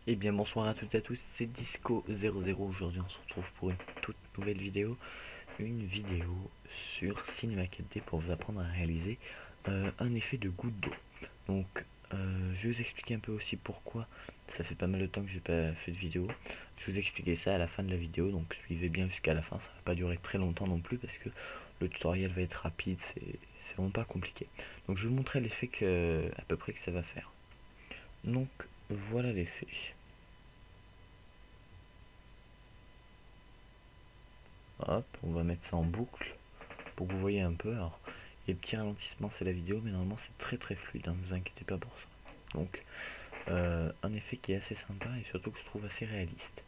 Eh bien bonsoir à toutes et à tous, c'est Disco00. Aujourd'hui on se retrouve pour une toute nouvelle vidéo. Une vidéo sur Cinema 4D pour vous apprendre à réaliser un effet de goutte d'eau. Donc je vais vous expliquer un peu aussi pourquoi ça fait pas mal de temps que j'ai pas fait de vidéo. Je vais vous expliquer ça à la fin de la vidéo, donc suivez bien jusqu'à la fin, ça va pas durer très longtemps non plus parce que le tutoriel va être rapide, c'est vraiment pas compliqué. Donc je vais vous montrer l'effet à peu près que ça va faire. Donc voilà l'effet. Hop, on va mettre ça en boucle pour que vous voyez un peu. Alors, les petits ralentissements, c'est la vidéo, mais normalement c'est très fluide, ne vous inquiétez pas pour ça. Donc, un effet qui est assez sympa et surtout que je trouve assez réaliste.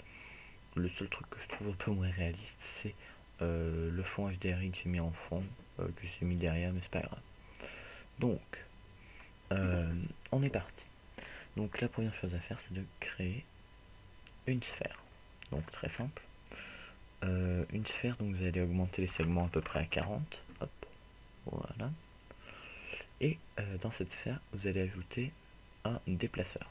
Le seul truc que je trouve un peu moins réaliste, c'est le fond HDRI que j'ai mis en fond, que j'ai mis derrière, mais c'est pas grave. Donc, on est parti. Donc, la première chose à faire, c'est de créer une sphère. Donc, très simple. Une sphère, donc vous allez augmenter les segments à peu près à 40. Hop, voilà. Et dans cette sphère, vous allez ajouter un déplaceur.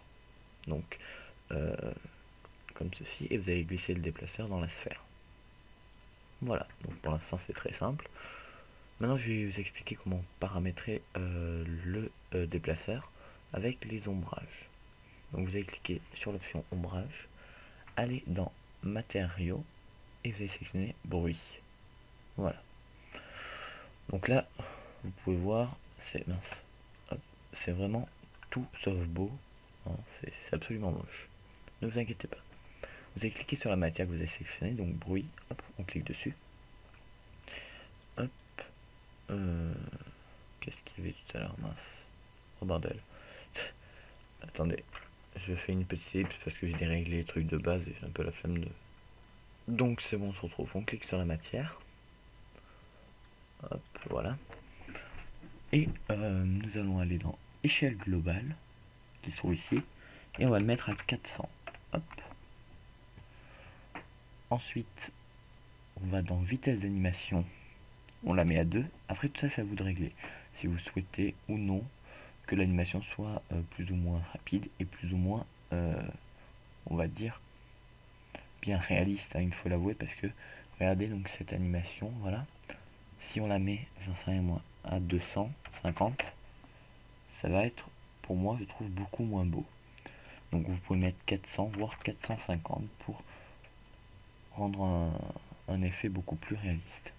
Donc, comme ceci, et vous allez glisser le déplaceur dans la sphère. Voilà, donc pour l'instant c'est très simple. Maintenant je vais vous expliquer comment paramétrer le déplaceur avec les ombrages. Donc vous allez cliquer sur l'option ombrage, aller dans matériaux et vous allez sélectionner bruit. Voilà. Donc là, vous pouvez voir, c'est mince. C'est vraiment tout sauf beau. Hein, c'est absolument moche. Ne vous inquiétez pas. Vous allez cliquer sur la matière que vous avez sélectionnée, donc bruit, hop, on clique dessus. Hop, qu'est-ce qu'il y avait tout à l'heure, mince. Oh bordel. Attendez, je fais une petite ellipse parce que j'ai déréglé les trucs de base et j'ai un peu la flemme de... Donc c'est bon, on se retrouve, on clique sur la matière. Hop, voilà. Et nous allons aller dans échelle globale, qui se trouve ici, et on va le mettre à 400. Hop. Ensuite, on va dans vitesse d'animation, on la met à 2. Après tout ça, c'est à vous de régler. Si vous souhaitez ou non que l'animation soit plus ou moins rapide et plus ou moins, on va dire, bien réaliste, hein, il faut l'avouer, parce que regardez donc cette animation, voilà. Si on la met, j'en sais rien moi, à 250, ça va être, pour moi, je trouve beaucoup moins beau. Donc vous pouvez mettre 400, voire 450 pour rendre un effet beaucoup plus réaliste.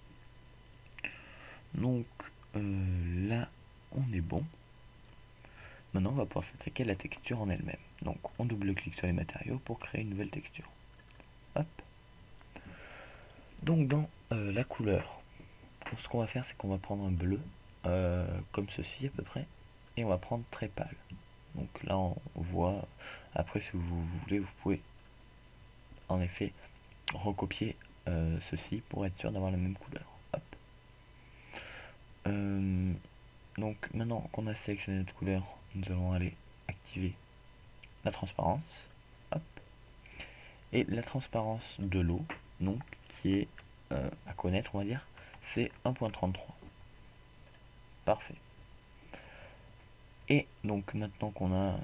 Donc là, on est bon. Maintenant, on va pouvoir s'attaquer à la texture en elle-même. Donc, on double-clique sur les matériaux pour créer une nouvelle texture. Hop. Donc, dans la couleur, ce qu'on va faire, c'est qu'on va prendre un bleu, comme ceci à peu près, et on va prendre très pâle. Donc là, on voit, après, si vous voulez, vous pouvez en effet recopier ceci pour être sûr d'avoir la même couleur. Hop. Donc maintenant qu'on a sélectionné notre couleur, nous allons aller activer la transparence. Hop. Et la transparence de l'eau, donc qui est à connaître, on va dire, c'est 1.33. Parfait. Et donc maintenant qu'on a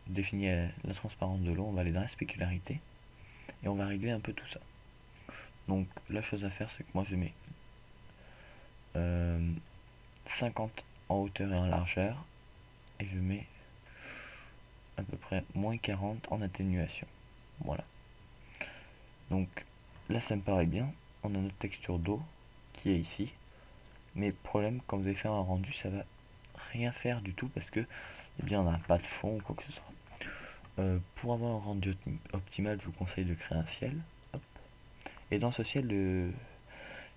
défini la transparence de l'eau, on va aller dans la spécularité et on va régler un peu tout ça. Donc la chose à faire, c'est que moi je mets 50 en hauteur et en largeur et je mets à peu près moins 40 en atténuation. Voilà. Donc là ça me paraît bien. On a notre texture d'eau qui est ici. Mais problème, quand vous allez faire un rendu, ça va rien faire du tout parce que eh bien on n'a pas de fond ou quoi que ce soit. Pour avoir un rendu optimal, je vous conseille de créer un ciel. Hop. Et dans ce ciel,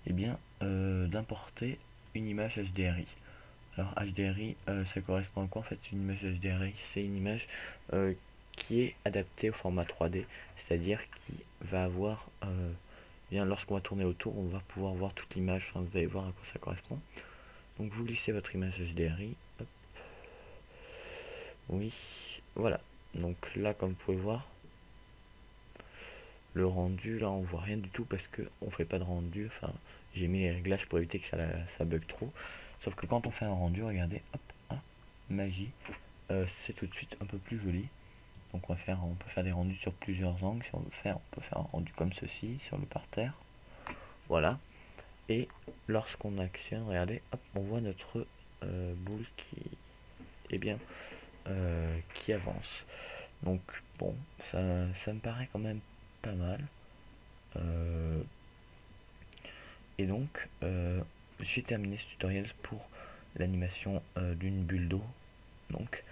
eh bien, d'importer une image HDRI. Alors HDRI, ça correspond à quoi en fait? Une image HDRI, c'est une image qui est adaptée au format 3D, c'est-à-dire qui va avoir, bien lorsqu'on va tourner autour, on va pouvoir voir toute l'image, enfin, vous allez voir à quoi ça correspond. Donc vous glissez votre image HDRI, hop. Oui, voilà. Donc là, comme vous pouvez voir, le rendu, là on voit rien du tout parce que on fait pas de rendu, enfin j'ai mis les réglages pour éviter que ça bug trop. Sauf que quand on fait un rendu, regardez, hop, hein, magie, c'est tout de suite un peu plus joli. Donc on peut faire des rendus sur plusieurs angles. Si on veut faire, on peut faire un rendu comme ceci sur le parterre. Voilà. Et lorsqu'on actionne, regardez, hop, on voit notre boule qui avance. Donc bon, ça me paraît quand même pas mal. Et donc j'ai terminé ce tutoriel pour l'animation d'une bulle d'eau. Donc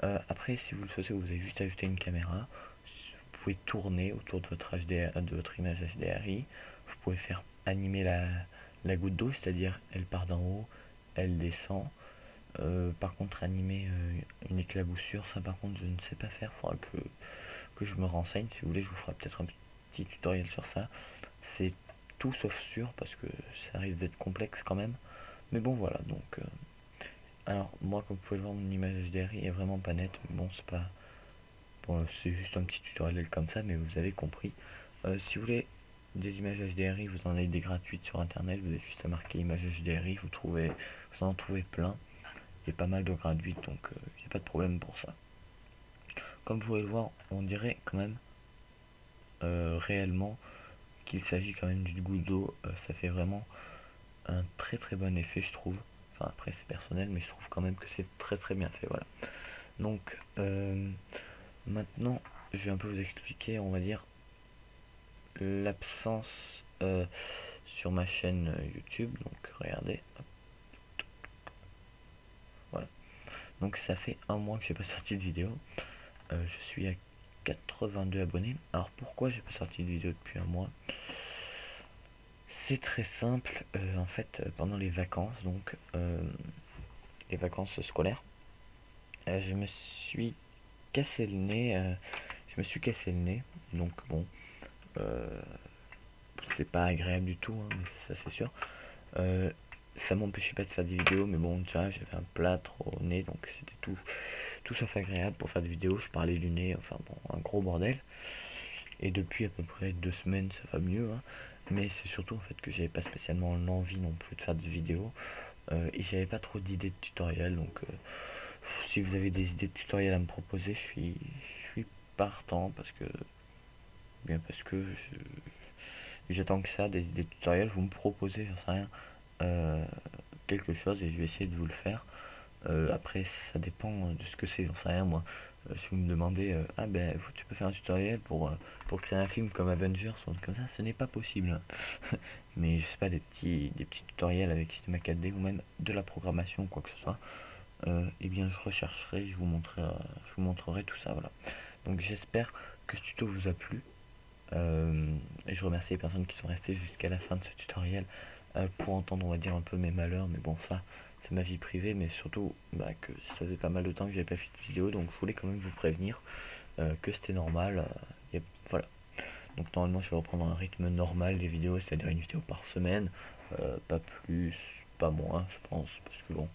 après, si vous le souhaitez, vous avez juste ajouté une caméra. Vous pouvez tourner autour de votre image HDRI. Vous pouvez faire animer la goutte d'eau, c'est-à-dire elle part d'en haut, elle descend. Par contre, animer une éclaboussure, ça par contre je ne sais pas faire. Il faudra que je me renseigne. Si vous voulez, je vous ferai peut-être un petit tutoriel sur ça. C'est tout sauf sûr parce que ça risque d'être complexe quand même. Mais bon, voilà. Donc, alors moi, comme vous pouvez le voir, mon image HDRI est vraiment pas nette. Mais bon, c'est pas. Bon, c'est juste un petit tutoriel comme ça, mais vous avez compris. Si vous voulez des images HDRI, vous en avez des gratuites sur internet. Vous avez juste à marquer image HDRI, vous en trouvez plein. Il y a pas mal de gratuites, donc il n'y a pas de problème pour ça. Comme vous pouvez le voir, on dirait quand même réellement qu'il s'agit quand même d'une goutte d'eau. Ça fait vraiment un très très bon effet, je trouve. Enfin, après c'est personnel, mais je trouve quand même que c'est très très bien fait. Voilà. Donc maintenant, je vais un peu vous expliquer, on va dire, l'absence sur ma chaîne YouTube. Donc regardez. Voilà. Donc ça fait un mois que j'ai pas sorti de vidéo. Je suis à 82 abonnés. Alors pourquoi j'ai pas sorti de vidéo depuis un mois? C'est très simple. En fait, pendant les vacances, donc les vacances scolaires, je me suis cassé le nez. Donc bon, c'est pas agréable du tout, hein, mais ça c'est sûr. Ça m'empêchait pas de faire des vidéos, mais bon, déjà j'avais un plâtre au nez, donc c'était tout sauf agréable pour faire des vidéos. Je parlais du nez, enfin bon, un gros bordel. Et depuis à peu près 2 semaines, ça va mieux, hein. Mais c'est surtout en fait que j'avais pas spécialement l'envie non plus de faire des vidéos. Et j'avais pas trop d'idées de tutoriels, donc si vous avez des idées de tutoriels à me proposer, je suis partant parce que j'attends que ça, des idées de tutoriels. Vous me proposez, j'en sais rien, quelque chose et je vais essayer de vous le faire. Après ça dépend de ce que c'est, j'en sais rien moi. Si vous me demandez ah ben tu peux faire un tutoriel pour créer un film comme Avengers ou comme ça, ce n'est pas possible. Mais je sais pas, des petits tutoriels avec Cinema 4D ou même de la programmation ou quoi que ce soit, eh bien je rechercherai, je vous montrerai tout ça. Voilà. Donc j'espère que ce tuto vous a plu. Et je remercie les personnes qui sont restées jusqu'à la fin de ce tutoriel pour entendre, on va dire, un peu mes malheurs. Mais bon, ça c'est ma vie privée, mais surtout que ça faisait pas mal de temps que j'avais pas fait de vidéo, donc je voulais quand même vous prévenir que c'était normal. Voilà. Donc normalement je vais reprendre un rythme normal des vidéos, c'est-à-dire une vidéo par semaine, pas plus, pas moins, je pense, parce que bon,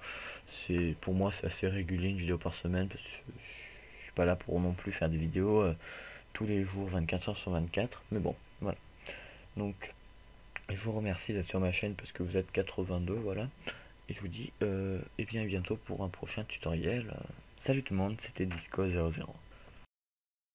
pour moi c'est assez régulier une vidéo par semaine, parce que je suis pas là pour non plus faire des vidéos tous les jours 24 heures sur 24, mais bon, voilà. Donc je vous remercie d'être sur ma chaîne parce que vous êtes 82, voilà. Et je vous dis et bien à bientôt pour un prochain tutoriel. Salut tout le monde, c'était Disco00.